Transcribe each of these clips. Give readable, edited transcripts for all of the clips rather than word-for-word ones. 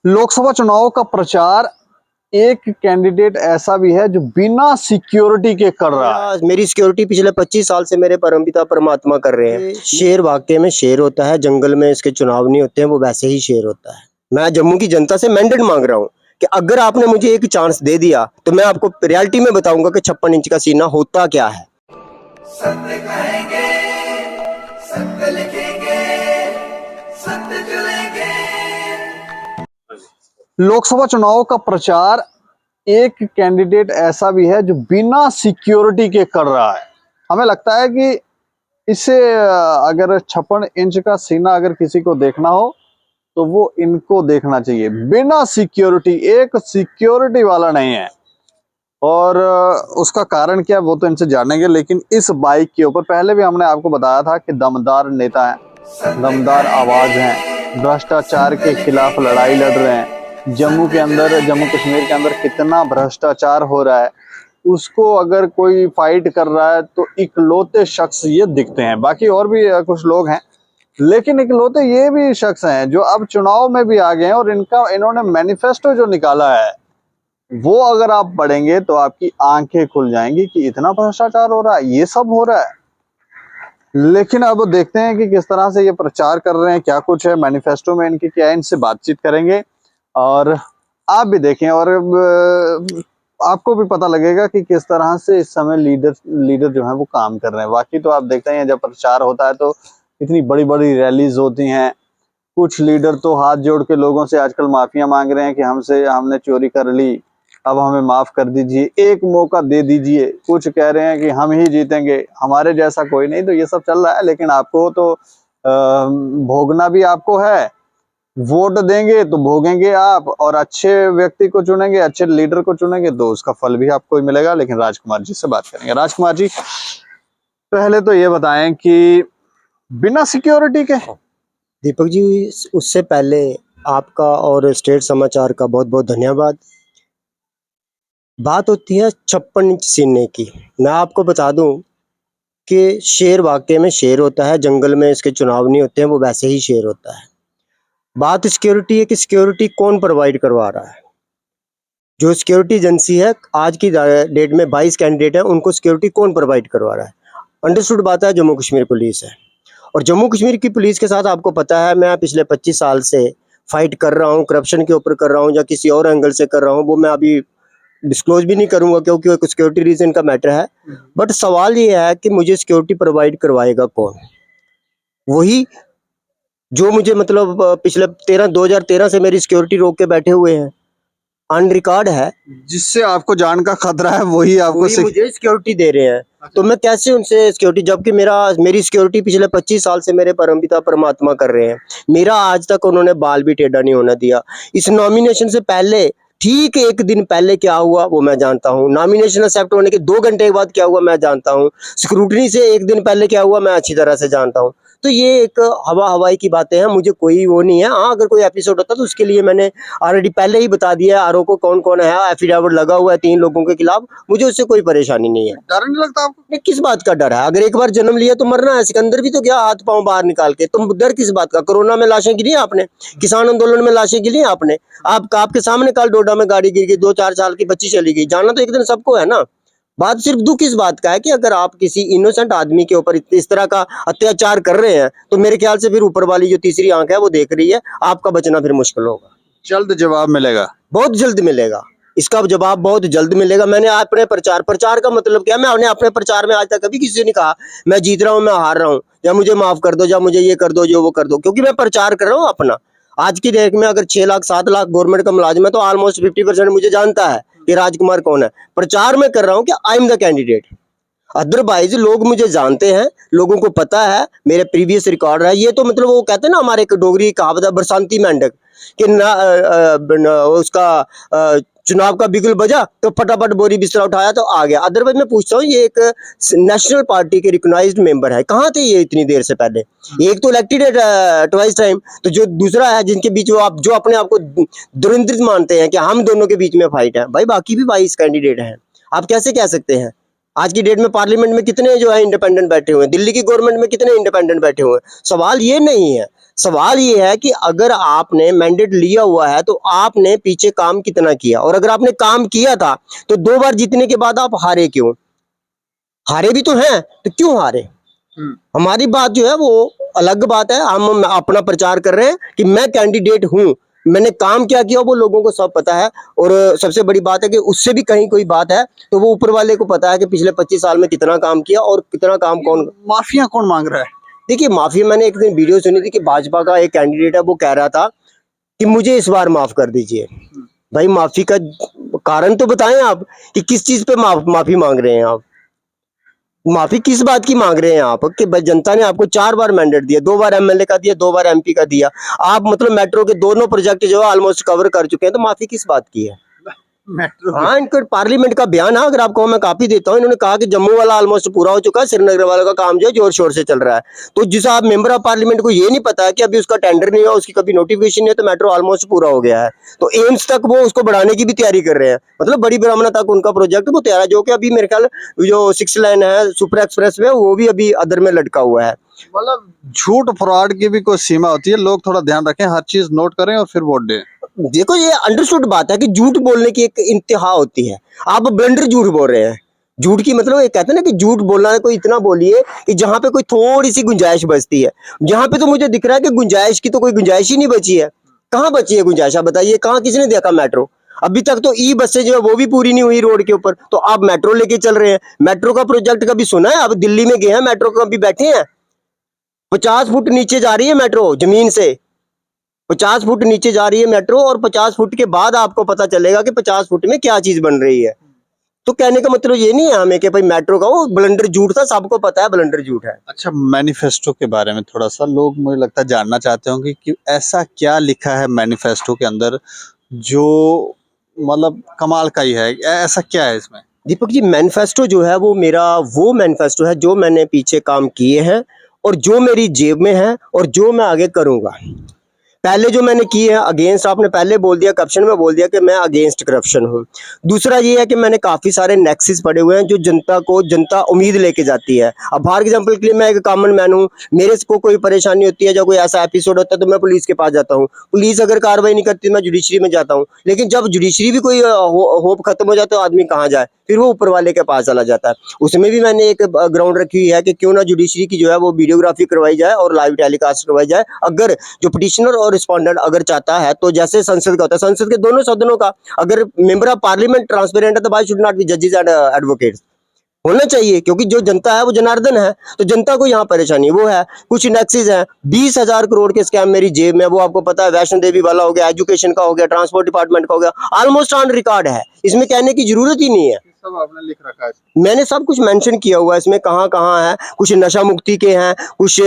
लोकसभा चुनाव का प्रचार एक कैंडिडेट ऐसा भी है जो बिना सिक्योरिटी के कर रहा है। मेरी सिक्योरिटी पिछले 25 साल से मेरे परमपिता परमात्मा कर रहे हैं। शेर वाकई में शेर होता है, जंगल में इसके चुनाव नहीं होते हैं, वो वैसे ही शेर होता है। मैं जम्मू की जनता से मैंडेट मांग रहा हूँ कि अगर आपने मुझे एक चांस दे दिया तो मैं आपको रियलिटी में बताऊंगा कि 56 इंच का सीना होता क्या है। सत्य कहेंगे, सत्य लिखेंगे, सत्य चलेंगे। लोकसभा चुनाव का प्रचार एक कैंडिडेट ऐसा भी है जो बिना सिक्योरिटी के कर रहा है। हमें लगता है कि इससे अगर 56 इंच का सीना अगर किसी को देखना हो तो वो इनको देखना चाहिए। बिना सिक्योरिटी, एक सिक्योरिटी वाला नहीं है। और उसका कारण क्या है वो तो इनसे जानेंगे, लेकिन इस बाइक के ऊपर पहले भी हमने आपको बताया था कि दमदार नेता हैं, दमदार आवाज हैं, भ्रष्टाचार के खिलाफ लड़ाई लड़ रहे हैं। जम्मू के अंदर, जम्मू कश्मीर के अंदर कितना भ्रष्टाचार हो रहा है, उसको अगर कोई फाइट कर रहा है तो इकलौते शख्स ये दिखते हैं। बाकी और भी कुछ लोग हैं, लेकिन इकलौते ये भी शख्स हैं जो अब चुनाव में भी आ गए हैं। और इन्होंने मैनिफेस्टो जो निकाला है वो अगर आप पढ़ेंगे तो आपकी आंखें खुल जाएंगी कि इतना भ्रष्टाचार हो रहा है, ये सब हो रहा है। लेकिन अब देखते हैं कि किस तरह से ये प्रचार कर रहे हैं, क्या कुछ है मैनिफेस्टो में इनकी, क्या है। इनसे बातचीत करेंगे और आप भी देखें और आपको भी पता लगेगा कि किस तरह से इस समय लीडर जो है वो काम कर रहे हैं। बाकी तो आप देखते हैं जब प्रचार होता है तो इतनी बड़ी बड़ी रैलीज होती हैं। कुछ लीडर तो हाथ जोड़ के लोगों से आजकल माफिया मांग रहे हैं कि हमने चोरी कर ली, अब हमें माफ कर दीजिए, एक मौका दे दीजिए। कुछ कह रहे हैं कि हम ही जीतेंगे, हमारे जैसा कोई नहीं। तो ये सब चल रहा है, लेकिन आपको तो भोगना भी आपको है। वोट देंगे तो भोगेंगे आप, और अच्छे व्यक्ति को चुनेंगे, अच्छे लीडर को चुनेंगे तो उसका फल भी आपको ही मिलेगा। लेकिन राजकुमार जी से बात करेंगे। राजकुमार जी, पहले तो ये बताएं कि बिना सिक्योरिटी के। दीपक जी, उससे पहले आपका और स्टेट समाचार का बहुत बहुत धन्यवाद। बात होती है 56 इंच सीने की। मैं आपको बता दूं कि शेर वाकई में शेर होता है, जंगल में इसके चुनाव नहीं होते हैं, वो वैसे ही शेर होता है। बात सिक्योरिटी है कि सिक्योरिटी कौन प्रोवाइड करवा रहा है। जो सिक्योरिटी एजेंसी है, आज की डेट में 22 कैंडिडेट है, उनको सिक्योरिटी कौन प्रोवाइड करवा रहा है। अंडरस्टूड बात है, जम्मू कश्मीर पुलिस है। और जम्मू कश्मीर की पुलिस के साथ आपको पता है, मैं पिछले 25 साल से फाइट कर रहा हूँ, करप्शन के ऊपर कर रहा हूँ या किसी और एंगल से कर रहा हूँ, वो मैं अभी डिस्क्लोज भी नहीं करूंगा क्योंकि एक सिक्योरिटी रीजन का मैटर है। बट सवाल ये है कि मुझे सिक्योरिटी प्रोवाइड करवाएगा कौन। वही जो मुझे मतलब पिछले 2013 से मेरी सिक्योरिटी रोक के बैठे हुए हैं, ऑन रिकॉर्ड है, जिससे आपको जान का खतरा है, वही आपको मुझे सिक्योरिटी दे रहे हैं। तो मैं कैसे उनसे सिक्योरिटी, जबकि मेरी सिक्योरिटी पिछले 25 साल से मेरे परमपिता परमात्मा कर रहे हैं। मेरा आज तक उन्होंने बाल भी टेढ़ा नहीं होने दिया। इस नॉमिनेशन से पहले ठीक एक दिन पहले क्या हुआ वो मैं जानता हूँ। नॉमिनेशन एक्सेप्ट होने के 2 घंटे के बाद क्या हुआ मैं जानता हूँ। स्क्रूटनी से एक दिन पहले क्या हुआ मैं अच्छी तरह से जानता हूँ। तो ये एक हवाई की बातें हैं, मुझे कोई वो नहीं है। हाँ, अगर कोई एपिसोड होता तो उसके लिए मैंने ऑलरेडी पहले ही बता दिया है। आरओ को कौन कौन है, एफिडेविट लगा हुआ है 3 लोगों के खिलाफ, मुझे उससे कोई परेशानी नहीं है। डर नहीं लगता आपको? किस बात का डर है? अगर एक बार जन्म लिया तो मरना है। सिकंदर भी तो गया हाथ पांव बाहर निकाल के। तुम डर किस बात का? कोरोना में लाशें गिरी आपने, किसान आंदोलन में लाशें गिरी आपने, आपके सामने कल डोडा में गाड़ी गिर गई, 2-4 साल की बच्ची चली गई। जाना तो एक दिन सबको है ना। बात सिर्फ दुख इस बात का है कि अगर आप किसी इनोसेंट आदमी के ऊपर इस तरह का अत्याचार कर रहे हैं तो मेरे ख्याल से फिर ऊपर वाली जो तीसरी आंख है वो देख रही है, आपका बचना फिर मुश्किल होगा। जल्द जवाब मिलेगा, बहुत जल्द मिलेगा। इसका जवाब बहुत जल्द मिलेगा। मैंने अपने प्रचार का मतलब क्या, मैंने अपने प्रचार में आज तक कभी किसी से नहीं कहा मैं जीत रहा हूँ, मैं हार रहा हूँ, या मुझे माफ कर दो, या मुझे ये कर दो, जो वो कर दो, क्योंकि मैं प्रचार कर रहा हूँ अपना। आज की डेट में अगर 6 लाख 7 लाख गवर्नमेंट का मुलाजिम है तो ऑलमोस्ट 50% मुझे जानता है कि राजकुमार कौन है। प्रचार में कर रहा हूँ कि I am the candidate. Otherwise लोग मुझे जानते हैं, लोगों को पता है, मेरे प्रीवियस रिकॉर्ड है। ये तो मतलब वो कहते हैं ना, हमारे एक डोगरी कहावत है, बरसांती मेंढक, कि उसका चुनाव का बिगुल बजा तो फटाफट बोरी बिस्तरा उठाया तो आ गया। अदरवाइज मैं पूछता हूँ, ये एक नेशनल पार्टी के रिकॉग्नाइज्ड मेंबर है, कहाँ थे ये इतनी देर से पहले? एक तो इलेक्टेड है ट्वाइस टाइम, तो जो दूसरा है जिनके बीच वो आप जो अपने आप को दुरंद्रित मानते हैं कि हम दोनों के बीच में फाइट है, भाई बाकी भी 22 कैंडिडेट हैं, आप कैसे कह सकते हैं? आज की डेट में पार्लियामेंट में कितने जो है इंडिपेंडेंट बैठे हुए हैं, दिल्ली की गवर्नमेंट में कितने इंडिपेंडेंट बैठे हुए हैं। सवाल ये नहीं है, सवाल ये है कि अगर आपने मैंडेट लिया हुआ है तो आपने पीछे काम कितना किया, और अगर आपने काम किया था तो 2 बार जीतने के बाद आप हारे क्यों? हारे भी तो हैं, तो क्यों हारे? हमारी बात जो है वो अलग बात है। हम अपना प्रचार कर रहे हैं कि मैं कैंडिडेट हूं, मैंने काम क्या किया वो लोगों को सब पता है। और सबसे बड़ी बात है कि उससे भी कहीं कोई बात है तो वो ऊपर वाले को पता है कि पिछले 25 साल में कितना काम किया और कितना काम कौन। माफिया कौन मांग रहा है? देखिए, माफी, मैंने एक दिन वीडियो सुनी थी कि भाजपा का एक कैंडिडेट है, वो कह रहा था कि मुझे इस बार माफ कर दीजिए। भाई, माफी का कारण तो बताएं आप कि किस चीज पे माफी मांग रहे हैं आप? माफी किस बात की मांग रहे हैं आप? कि भाई जनता ने आपको 4 बार मैंडेट दिया, 2 बार एमएलए का दिया, 2 बार एमपी का दिया, आप मतलब मेट्रो के दोनों प्रोजेक्ट जो है ऑलमोस्ट कवर कर चुके हैं, तो माफी किस बात की है? मेट्रो हाँ, इनका पार्लियामेंट का बयान है, अगर आपको मैं कॉपी देता हूँ। इन्होंने कहा कि जम्मू वाला ऑलमोस्ट पूरा हो चुका है, श्रीनगर वाला का काम जो है जोर शोर से चल रहा है। तो जिस आप मेंबर ऑफ पार्लियामेंट को ये नहीं पता है कि अभी उसका टेंडर नहीं हुआ, उसकी कभी नोटिफिकेशन नहीं है, तो मेट्रो ऑलमोस्ट पूरा हो गया है, तो एम्स तक वो उसको बढ़ाने की भी तैयारी कर रहे हैं। मतलब बड़ी ब्राह्मणा तक उनका प्रोजेक्ट वो तैयार है, जो कि अभी मेरे ख्याल जो 6 लाइन है सुपर एक्सप्रेस वे, वो भी अभी अदर में लटका हुआ है। मतलब झूठ फ्रॉड की भी कोई सीमा होती है, लोग थोड़ा ध्यान रखें, हर चीज नोट करें और फिर वोट दें। देखो, ये अंडरस्टूड बात है कि झूठ बोलने की एक इंतहा होती है। आप ब्लंडर झूठ बोल रहे हैं। झूठ की मतलब ये कहते हैं ना कि झूठ बोलना है, कोई इतना बोलिए कि जहां पे कोई थोड़ी सी गुंजाइश बचती है। जहां पे तो मुझे दिख रहा है कि गुंजाइश की तो कोई गुंजाइश ही नहीं बची है। कहाँ बची है गुंजाइश? आप बताइए, कहाँ किसने देखा मेट्रो? अभी तक तो ई बसें जो है वो भी पूरी नहीं हुई रोड के ऊपर, तो आप मेट्रो लेके चल रहे हैं। मेट्रो का प्रोजेक्ट कभी सुना है? आप दिल्ली में गए हैं मेट्रो कभी बैठे हैं? 50 फुट नीचे जा रही है मेट्रो जमीन से, 50 फुट नीचे जा रही है मेट्रो, और 50 फुट के बाद आपको पता चलेगा कि 50 फुट में क्या चीज बन रही है। तो कहने का मतलब ये नहीं है हमें कि भाई मेट्रो का वो ब्लंडर झूठ था, सबको पता है ब्लंडर झूठ है। अच्छा, मैनिफेस्टो के बारे में थोड़ा सा लोग मुझे लगता है जानना चाहते होंगे कि ऐसा क्या लिखा है मैनिफेस्टो के अंदर जो मतलब कमाल का ही है, ऐसा क्या है इसमें? दीपक जी, मैनिफेस्टो जो है वो मेरा वो मैनिफेस्टो है जो मैंने पीछे काम किए हैं और जो मेरी जेब में है और जो मैं आगे करूंगा। पहले जो मैंने किए हैं अगेंस्ट, आपने पहले बोल दिया, कैप्शन में बोल दिया कि मैं अगेंस्ट करप्शन हूं। दूसरा ये है कि मैंने काफी सारे नेक्सेस पड़े हुए हैं जो जनता उम्मीद लेके जाती है। अब फॉर एग्जांपल के लिए मैं एक कॉमन मैन हूं, मेरे को कोई परेशानी होती है, जब कोई ऐसा एपिसोड होता है तो मैं पुलिस के पास जाता हूँ। पुलिस अगर कार्रवाई नहीं करती मैं जुडिशरी में जाता हूँ। लेकिन जब जुडिशरी भी कोई होप खत्म हो जाता है तो आदमी कहाँ जाए? फिर वो ऊपर वाले के पास चला जाता है। उसमें भी मैंने एक ग्राउंड रखी हुई है कि क्यों ना जुडिशरी की जो है वो वीडियोग्राफी करवाई जाए और लाइव टेलीकास्ट करवाई जाए। अगर जो पिटिशनर और रिस्पोंडेंट अगर चाहता है, तो जैसे संसद का होता है, संसद के दोनों सदनों का अगर मेंबर ऑफ पार्लियामेंट ट्रांसपेरेंट है तो वाई शुड नॉट बी जजेस एंड एडवोकेट्स? होना चाहिए, क्योंकि जो जनता है वो जनार्दन है, तो जनता को यहाँ परेशानी वो है। कुछ नेक्सेस है, 20,000 करोड़ के स्कैम मेरी जेब में, वो आपको पता है। वैष्णो देवी वाला हो गया, एजुकेशन का हो गया, ट्रांसपोर्ट डिपार्टमेंट का हो गया, ऑलमोस्ट ऑन रिकॉर्ड है, इसमें कहने की जरूरत ही नहीं है। सब आपने लिख रखा है। मैंने सब कुछ मेंशन किया हुआ है इसमें, कहाँ कहाँ है। कुछ नशा मुक्ति के हैं, कुछ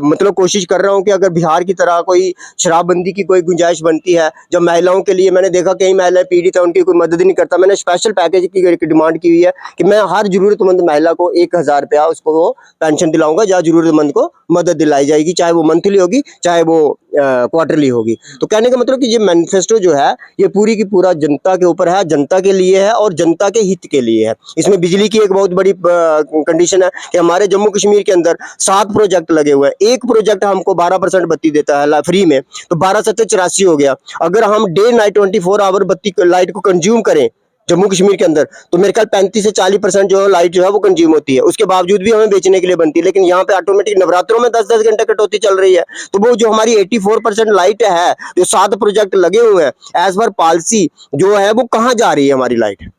मतलब कोशिश कर रहा हूँ कि अगर बिहार की तरह कोई शराबबंदी की कोई गुंजाइश बनती है, जब महिलाओं के लिए, मैंने देखा कई महिलाएं पीड़ित है, उनकी कोई मदद नहीं करता। मैंने स्पेशल पैकेज की डिमांड की हुई है कि मैं हर जरूरतमंद महिला को 1,000 रुपया उसको वो पेंशन दिलाऊंगा, जहाँ जरूरतमंद को मदद दिलाई जाएगी, चाहे वो मंथली होगी चाहे वो क्वार्टरली होगी। तो कहने का मतलब कि ये मैनिफेस्टो जो है ये पूरी की पूरा जनता के ऊपर है, जनता के लिए है और जनता के हित के लिए है। इसमें बिजली की एक बहुत बड़ी कंडीशन है कि हमारे जम्मू कश्मीर के अंदर 7 प्रोजेक्ट लगे हुए हैं। एक प्रोजेक्ट हमको 12% बत्ती देता है फ्री में, तो 12 7 84 हो गया। अगर हम डे नाइट 24 आवर बत्ती लाइट को कंज्यूम करें जम्मू कश्मीर के अंदर, तो मेरे ख्याल 35 से 40% जो है लाइट जो है वो कंज्यूम होती है। उसके बावजूद भी हमें बेचने के लिए बनती है, लेकिन यहाँ पे ऑटोमेटिक नवरात्रों में 10-10 घंटे कटौती चल रही है। तो वो जो हमारी 84% लाइट है, जो 7 प्रोजेक्ट लगे हुए हैं एज पर पॉलिसी जो है, वो कहाँ जा रही है हमारी लाइट?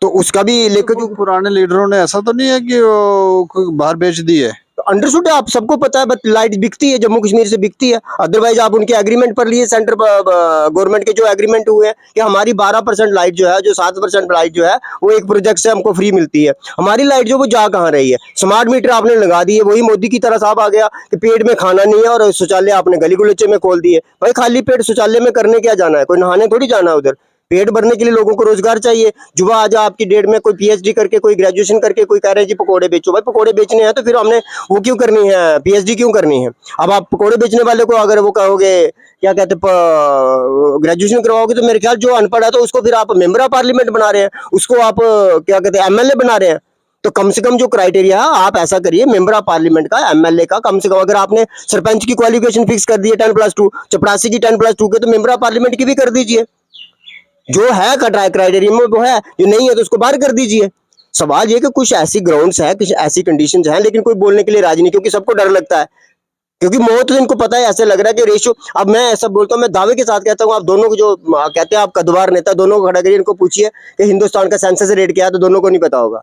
तो उसका भी लेकर जो पुराने लीडरों ने ऐसा तो नहीं है कि वो कोई बाहर बेच दी है? अंडरस्टूड है, आप सबको पता है, बट लाइट बिकती है, जम्मू कश्मीर से बिकती है। अदरवाइज आप उनके एग्रीमेंट पर लिए, सेंटर गवर्नमेंट के जो एग्रीमेंट हुए हैं कि हमारी 12% लाइट जो है, जो 7% लाइट जो है वो एक प्रोजेक्ट से हमको फ्री मिलती है। हमारी लाइट जो वो जा कहाँ रही है? स्मार्ट मीटर आपने लगा दिए, वही मोदी की तरह साहब आ गया कि पेट में खाना नहीं है और शौचालय आपने गली गुलचे में खोल दिए। भाई, खाली पेट शौचालय में करने क्या जाना है? कोई नहाने थोड़ी जाना है उधर। पेट भरने के लिए लोगों को रोजगार चाहिए। जुआ आज आपकी डेट में कोई पीएचडी करके, कोई ग्रेजुएशन करके, कोई कह रहे हैं जी पकोड़े बेचो। भाई, पकोड़े बेचने हैं तो फिर हमने वो क्यों करनी है, पीएचडी क्यों करनी है? अब आप पकोड़े बेचने वाले को अगर वो कहोगे क्या कहते ग्रेजुएशन करवाओगे तो मेरे ख्याल जो अनपढ़ है तो उसको फिर आप मेंबर ऑफ पार्लियामेंट बना रहे हैं, उसको आप क्या कहते हैं एमएलए बना रहे हैं। तो कम से कम जो क्राइटेरिया है आप ऐसा करिए, मेंबर ऑफ पार्लियामेंट का, एमएलए का, कम से कम अगर आपने सरपंच की क्वालिफिकेशन फिक्स कर दी है 10+2, चपरासी की 10+2 के, तो मेंबर ऑफ पार्लियामेंट की भी कर दीजिए। जो है क्राइटेरिया में वो है, जो नहीं है तो उसको बाहर कर दीजिए। सवाल ये कि कुछ ऐसी ग्राउंड्स है, कुछ ऐसी कंडीशंस हैं, लेकिन कोई बोलने के लिए राजी नहीं, क्योंकि सबको डर लगता है, क्योंकि मौत तो इनको पता है। ऐसे लग रहा है कि रेशियो, अब मैं ऐसा बोलता हूँ, मैं दावे के साथ कहता हूँ, आप दोनों को जो कहते हैं आप कद्दावर नेता, दोनों को खड़ा करिए, इनको पूछिए कि हिंदुस्तान का सेंसस रेट क्या है, तो दोनों को नहीं पता होगा।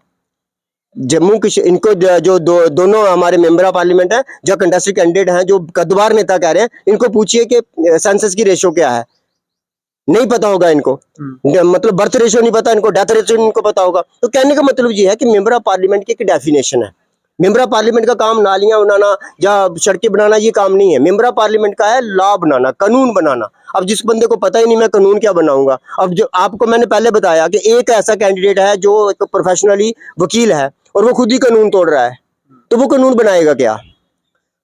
जम्मू कश्मीर, इनको जो दोनों हमारे मेंबर ऑफ पार्लियामेंट है, जो कंटेस्टेड कैंडिडेट हैं, जो कद्दावर नेता कह रहे हैं, इनको पूछिए कि सेंसस की रेशियो क्या है, नहीं पता होगा इनको। मतलब बर्थ रेशियो नहीं पता इनको, डेथ रेशियो इनको पता होगा। तो कहने का मतलब ये है कि मेंबर ऑफ पार्लियामेंट की एक डेफिनेशन है। मेंबर ऑफ पार्लियामेंट का काम नालियां बनाना या सड़कें बनाना ये काम नहीं है। मेंबर ऑफ पार्लियामेंट का है लॉ बनाना, कानून बनाना। अब जिस बंदे को पता ही नहीं मैं कानून क्या बनाऊंगा, अब जो आपको मैंने पहले बताया कि एक ऐसा कैंडिडेट है जो एक प्रोफेशनली वकील है और वो खुद ही कानून तोड़ रहा है, तो वो कानून बनाएगा क्या?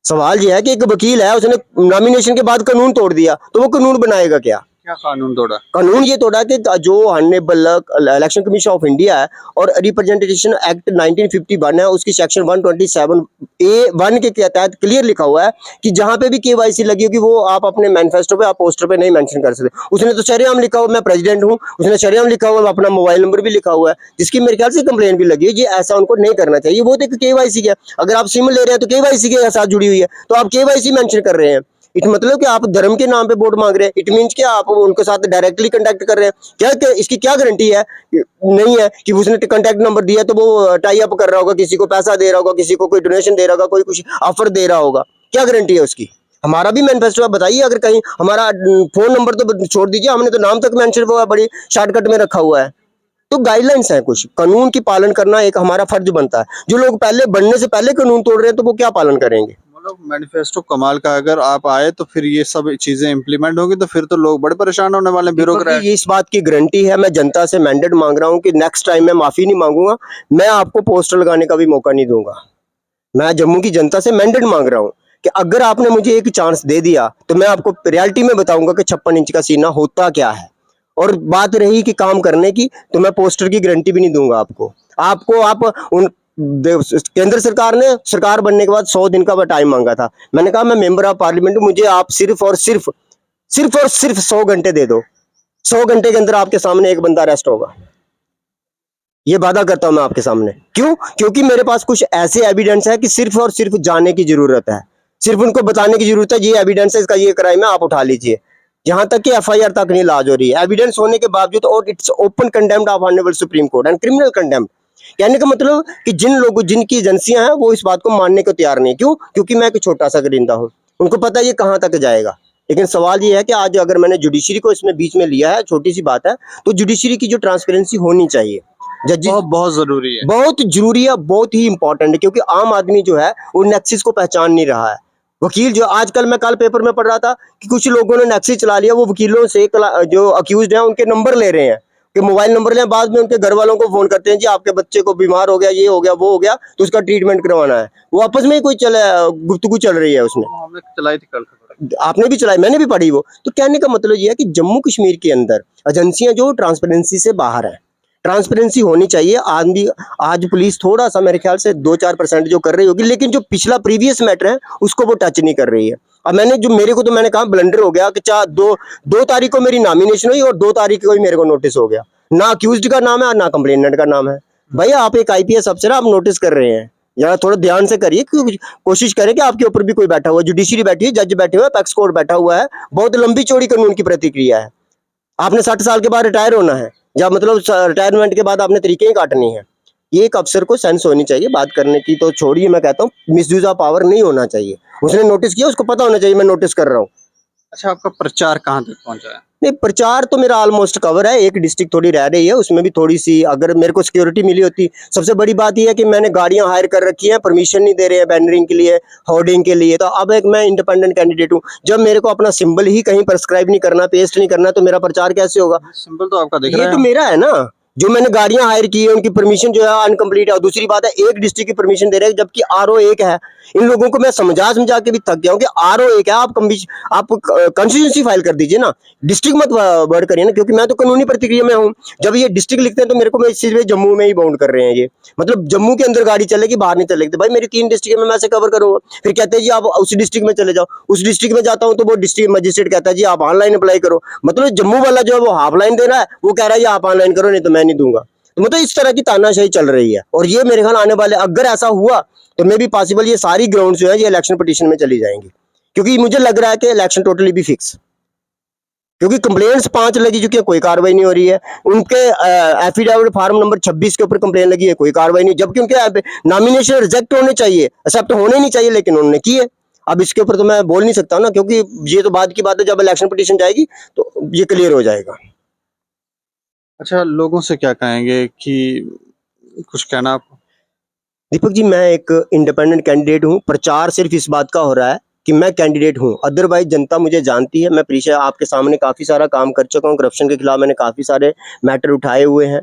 सवाल ये है कि एक वकील है, उसने नॉमिनेशन के बाद कानून तोड़ दिया, तो वो कानून बनाएगा क्या? क्या कानून तोड़ा? कानून ये तोड़ा कि जो honourable election commission of India है और रिप्रेजेंटेशन एक्ट 1951 है, उसकी सेक्शन 127A(1) के तहत क्लियर लिखा हुआ है कि जहां पे भी केवाईसी लगी होगी वो आप अपने मैनिफेस्टो पे, आप पोस्टर पे नहीं मेंशन कर सकते। उसने तो शरेआम लिखा हुआ मैं प्रेसिडेंट हूं, उसने शरेआम लिखा हुआ अपना मोबाइल नंबर भी लिखा हुआ है, जिसकी मेरे ख्याल से कंप्लेन भी लगी है। ये ऐसा उनको नहीं करना चाहिए। वो तो केवाईसी का, अगर आप सिम ले रहे हैं तो केवाईसी के साथ जुड़ी हुई है, तो आप केवाईसी मेंशन कर रहे हैं। इट मतलब कि आप धर्म के नाम पे वोट मांग रहे हैं। इट मींस कि आप उनके साथ डायरेक्टली कांटेक्ट कर रहे हैं। क्या इसकी क्या गारंटी है? नहीं है कि उसने कांटेक्ट नंबर दिया तो वो टाई अप कर रहा होगा, किसी को पैसा दे रहा होगा, किसी को कोई डोनेशन दे रहा होगा, कोई कुछ ऑफर दे रहा होगा। क्या गारंटी है उसकी? हमारा भी मैनिफेस्टो है, बताइए। अगर कहीं हमारा फोन नंबर तो छोड़ दीजिए, हमने तो नाम तक मेंशन हुआ बड़ी शॉर्टकट में रखा हुआ है। तो गाइडलाइंस है, कुछ कानून की पालन करना एक हमारा फर्ज बनता है। जो लोग पहले बनने से पहले कानून तोड़ रहे हैं तो वो क्या पालन करेंगे? मतलब मैनिफेस्टो कमाल का, अगर आप आए तो फिर ये सब चीजें इंप्लीमेंट होगी, तो फिर तो लोग बड़े परेशान होने वाले हैं, ब्यूरोक्रेट। ये इस बात की गारंटी है, मैं जनता से मैंडेट मांग रहा हूं कि नेक्स्ट टाइम मैं माफी नहीं मांगूंगा, मैं आपको पोस्टर लगाने का भी मौका नहीं दूंगा। मैं जम्मू की जनता से मैंडेट मांग रहा हूं कि अगर आपने मुझे एक चांस दे दिया तो मैं आपको रियलिटी में बताऊंगा कि 56 इंच का सीना होता क्या है। और बात रही कि काम करने की, तो मैं पोस्टर की गारंटी भी नहीं दूंगा आपको। आप उन केंद्र सरकार ने सरकार बनने के बाद 100 दिन का टाइम मांगा था। मैंने कहा मैं मेंबर ऑफ पार्लियामेंट, मुझे आप सिर्फ और सिर्फ 100 घंटे दे दो। 100 घंटे के अंदर आपके सामने एक बंदा अरेस्ट होगा, ये वादा करता हूं मैं आपके सामने। क्यों? क्योंकि मेरे पास कुछ ऐसे एविडेंस है कि सिर्फ और सिर्फ जाने की जरूरत है, सिर्फ उनको बताने की जरूरत है, ये एविडेंस है, इसका ये क्राइम है, आप उठा लीजिए। यहां तक कि एफआईआर तक नहीं लाज हो रही है एविडेंस होने के बावजूद, और it's open condemned of honourable supreme court and criminal condemned. कहने का मतलब कि जिन लोगों, जिनकी एजेंसियां हैं, वो इस बात को मानने को तैयार नहीं। क्यों? क्योंकि मैं एक छोटा सा गरिंदा हूं, उनको पता है ये कहां तक जाएगा। लेकिन सवाल ये है कि आज अगर मैंने जुडिशरी को इसमें बीच में लिया है, छोटी सी बात है, तो जुडिशरी की जो ट्रांसपेरेंसी होनी चाहिए, जजेस, बहुत जरूरी है, बहुत जरूरी है, बहुत ही इंपॉर्टेंट है। क्योंकि आम आदमी जो है वो नेक्सिस को पहचान नहीं रहा है। वकील जो आजकल, मैं कल पेपर में पढ़ रहा था कि कुछ लोगों ने नेक्सिस चला लिया, वो वकीलों से जो अक्यूज्ड हैं उनके नंबर ले रहे हैं, कि मोबाइल नंबर लें, बाद में उनके घर वालों को फोन करते हैं, जी आपके बच्चे को बीमार हो गया, ये हो गया, वो हो गया, तो उसका ट्रीटमेंट करवाना है। वो आपस में ही कोई गुफ्तगू चल रही है उसमें। हमने चलाई थी कल, आपने भी चलाई, मैंने भी पढ़ी वो। तो कहने का मतलब ये है कि जम्मू कश्मीर के अंदर एजेंसियां जो ट्रांसपेरेंसी से बाहर है, ट्रांसपेरेंसी होनी चाहिए। आदमी, आज पुलिस थोड़ा सा मेरे ख्याल से 2-4% जो कर रही होगी, लेकिन जो पिछला प्रीवियस मैटर है उसको वो टच नहीं कर रही है। अब मैंने कहा ब्लंडर हो गया कि 2 तारीख को मेरी नॉमिनेशन हुई और 2 तारीख को ही मेरे को नोटिस हो गया। ना अक्यूज्ड का नाम है और ना कंप्लेनेंट का नाम है। भाई आप एक आईपीएस अफसर, आप नोटिस कर रहे हैं, जरा थोड़ा ध्यान से करिए। कोशिश करें कि आपके ऊपर भी कोई बैठा हुआ है, जुडिशरी बैठी है, जज बैठे हुए हैं, पैक्स कोर्ट बैठा हुआ है, बहुत लंबी चौड़ी कानून की प्रतिक्रिया है। आपने 60 साल के बाद रिटायर होना है, या मतलब रिटायरमेंट के बाद आपने तरीके ही काटनी है। ये एक अफसर को सेंस होनी चाहिए बात करने की। तो छोड़िए, मैं कहता हूँ मिसयूज ऑफ पावर नहीं होना चाहिए। उसने नोटिस किया, उसको पता होना चाहिए मैं नोटिस कर रहा हूँ। अच्छा, आपका प्रचार कहाँ तक पहुंचा है? नहीं, प्रचार तो मेरा ऑलमोस्ट कवर है। एक डिस्ट्रिक्ट थोड़ी रह रही है, उसमें भी थोड़ी सी अगर मेरे को सिक्योरिटी मिली होती। सबसे बड़ी बात यह है कि मैंने गाड़ियां हायर कर रखी हैं, परमिशन नहीं दे रहे हैं बैनरिंग के लिए, होर्डिंग के लिए। तो अब एक मैं इंडिपेंडेंट कैंडिडेट हूं, जब मेरे को अपना सिंबल ही कहीं प्रेस्क्राइब नहीं करना, पेस्ट नहीं करना, तो मेरा प्रचार कैसे होगा? सिंबल तो आपका दिख रहा ये है। तो मेरा है ना, जो मैंने गाड़ियां हायर की है उनकी परमिशन जो है अनकम्प्लीट है। और दूसरी बात है, एक डिस्ट्रिक्ट की परमिशन दे रहे हैं जबकि आरओ एक है। इन लोगों को मैं समझा समझा के भी थक गया हूँ कि आरओ एक है, आप कंस्टिट्यूंसी फाइल कर दीजिए ना, डिस्ट्रिक्ट मत वर्ड करिए ना, क्योंकि मैं तो कानूनी प्रतिक्रिया में हूँ। जब ये डिस्ट्रिक्ट लिखते हैं तो मेरे को मैं इस जम्मू में ही बाउंड कर रहे हैं ये, मतलब जम्मू के अंदर गाड़ी चलेगी, बाहर नहीं चलेगी। तो भाई मेरी 3 डिस्ट्रिक्ट में मैं से कवर करूंगा। फिर कहते हैं जी आप उस डिस्ट्रिक्ट में चले जाओ, उस डिस्ट्रिक्ट में जाता हूँ तो वो डिस्ट्रिक्ट मजिस्ट्रेट कहता है जी आप ऑनलाइन अप्लाई करो। मतलब जम्मू वाला जो है वो हाफ लाइन दे रहा है, वो कह रहा है जी आप ऑनलाइन करो नहीं तो मैं नहीं दूंगा। तो मतलब इस तरह की तानाशाही चल रही है। और ये मेरे ख्याल आने वाले, अगर ऐसा हुआ तो मे भी पॉसिबल ये सारी ग्राउंड जो है ये इलेक्शन पिटीशन में चली जाएंगी, क्योंकि मुझे लग रहा है कि इलेक्शन टोटली भी फिक्स, क्योंकि कंप्लेंट्स 5 लगी चुकी है, कोई कार्रवाई नहीं हो रही है। उनके एफिडेविट फार्म नंबर 26 के ऊपर कंप्लेंट लगी है, कोई कार्रवाई नहीं, जबकि उनके नॉमिनेशन रिजेक्ट होने चाहिए, एक्सेप्ट होने नहीं चाहिए, लेकिन उन्होंने किए। अब इसके ऊपर तो मैं बोल नहीं सकता ना, क्योंकि ये तो बाद की बात है, जब इलेक्शन पिटीशन जाएगी तो ये क्लियर हो जाएगा। अच्छा, लोगों से क्या कहेंगे कि कुछ कहना आपको? दीपक जी, मैं एक इंडिपेंडेंट कैंडिडेट हूँ। प्रचार सिर्फ इस बात का हो रहा है कि मैं कैंडिडेट हूँ, अदरवाइज जनता मुझे जानती है। मैं पीछे आपके सामने काफ़ी सारा काम कर चुका हूँ, करप्शन के खिलाफ मैंने काफ़ी सारे मैटर उठाए हुए हैं।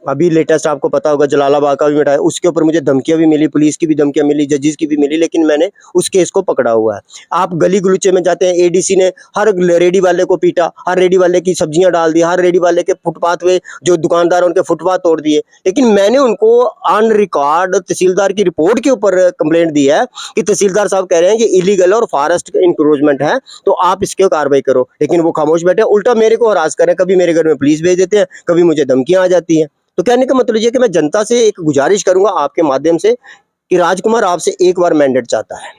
अभी लेटेस्ट आपको पता होगा जलालाबाद का भी उठाया, उसके ऊपर मुझे धमकियां भी मिली, पुलिस की भी धमकियां मिली, जजेस की भी मिली, लेकिन मैंने उस केस को पकड़ा हुआ है। आप गली गलूचे में जाते हैं, एडीसी ने हर रेडी वाले को पीटा, हर रेडी वाले की सब्जियां डाल दी, हर रेडी वाले के फुटपाथ पे जो दुकानदार उनके फुटपाथ तोड़ दिए, लेकिन मैंने उनको ऑन रिकॉर्ड तहसीलदार की रिपोर्ट के ऊपर कंप्लेंट दी है कि तहसीलदार साहब कह रहे हैं कि इलीगल और फॉरेस्ट इंक्रोचमेंट है, तो आप इसके कार्रवाई करो। लेकिन वो खामोश बैठे, उल्टा मेरे को हरास करें, कभी मेरे घर में पुलिस भेज देते हैं, कभी मुझे धमकियां आ जाती हैं। तो कहने का मतलब ये कि मैं जनता से एक गुजारिश करूंगा आपके माध्यम से कि राजकुमार आपसे एक बार मैंडेट चाहता है,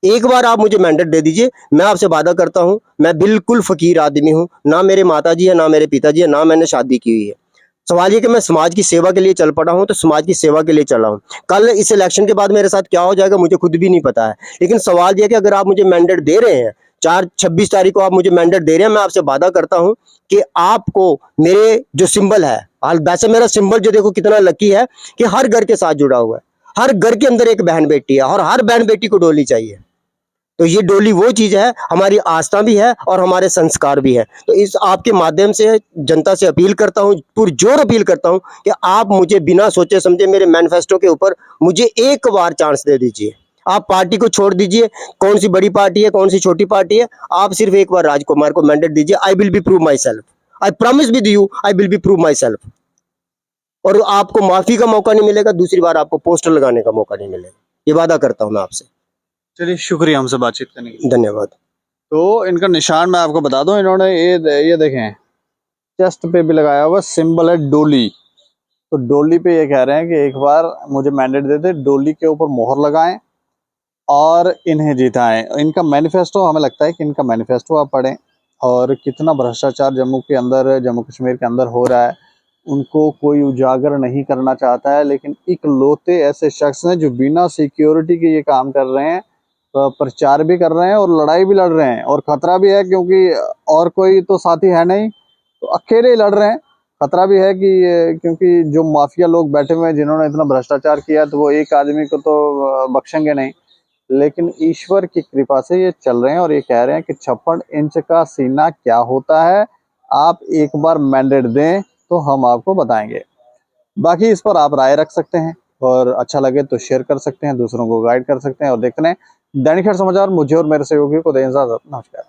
एक बार आप मुझे मैंडेट दे दीजिए। मैं आपसे वादा करता हूं, मैं बिल्कुल फकीर आदमी हूं, ना मेरे माताजी है, ना मेरे पिताजी है, ना मैंने शादी की हुई है। सवाल ये कि मैं समाज की सेवा के लिए चल पड़ा हूं, तो समाज की सेवा के लिए चला हूं। कल इस इलेक्शन के बाद मेरे साथ क्या हो जाएगा मुझे खुद भी नहीं पता है, लेकिन सवाल ये कि अगर आप मुझे मैंडेट दे रहे हैं, 26 तारीख को आप मुझे मैंडेट दे रहे हैं, मैं आपसे वादा करता हूं कि आपको मेरे जो सिंबल है, वैसे मेरा सिंबल जो देखो कितना लकी है कि हर घर के साथ जुड़ा हुआ है, हर घर के अंदर एक बहन बेटी है और हर बहन बेटी को डोली चाहिए। तो ये डोली वो चीज है, हमारी आस्था भी है और हमारे संस्कार भी है। तो इस आपके माध्यम से जनता से अपील करता हूँ, पुरजोर अपील करता हूँ कि आप मुझे बिना सोचे समझे मेरे मैनिफेस्टो के ऊपर मुझे एक बार चांस दे दीजिए। आप पार्टी को छोड़ दीजिए, कौन सी बड़ी पार्टी है कौन सी छोटी पार्टी है, आप सिर्फ एक बार राजकुमार को मैंडेट दीजिए। I will be prove my self, I promise with you, I will be prove my self. और आपको माफी का मौका नहीं मिलेगा, दूसरी बार आपको पोस्टर लगाने का मौका नहीं मिलेगा, ये वादा करता हूं मैं आपसे। चलिए, शुक्रिया हमसे बातचीत करने के लिए। धन्यवाद। तो इनका निशान मैं आपको बता दूं, इन्होंने ये देखें, चेस्ट पे भी लगाया हुआ सिंबल है डोली। तो डोली पे ये कह रहे हैं कि एक बार मुझे मैंडेट दे दे, डोली के ऊपर मोहर लगाएं और इन्हें जिताएं। इनका मैनिफेस्टो, हमें लगता है कि इनका मैनिफेस्टो आप पढ़ें, और कितना भ्रष्टाचार जम्मू के अंदर, जम्मू कश्मीर के अंदर हो रहा है, उनको कोई उजागर नहीं करना चाहता है। लेकिन इकलौते ऐसे शख्स हैं जो बिना सिक्योरिटी के ये काम कर रहे हैं, प्रचार भी कर रहे हैं और लड़ाई भी लड़ रहे हैं। और खतरा भी है, क्योंकि और कोई तो साथी है नहीं, तो अकेले ही लड़ रहे हैं। खतरा भी है कि क्योंकि जो माफिया लोग बैठे हुए हैं जिन्होंने इतना भ्रष्टाचार किया, तो वो एक आदमी को तो बख्शेंगे नहीं। लेकिन ईश्वर की कृपा से ये चल रहे हैं और ये कह रहे हैं कि 56 इंच का सीना क्या होता है, आप एक बार मैंडेट दें तो हम आपको बताएंगे। बाकी इस पर आप राय रख सकते हैं, और अच्छा लगे तो शेयर कर सकते हैं, दूसरों को गाइड कर सकते हैं। और देखते हैं दैनिक खबर समाचार। मुझे और मेरे सहयोगियों को दें इजाजत। नमस्कार।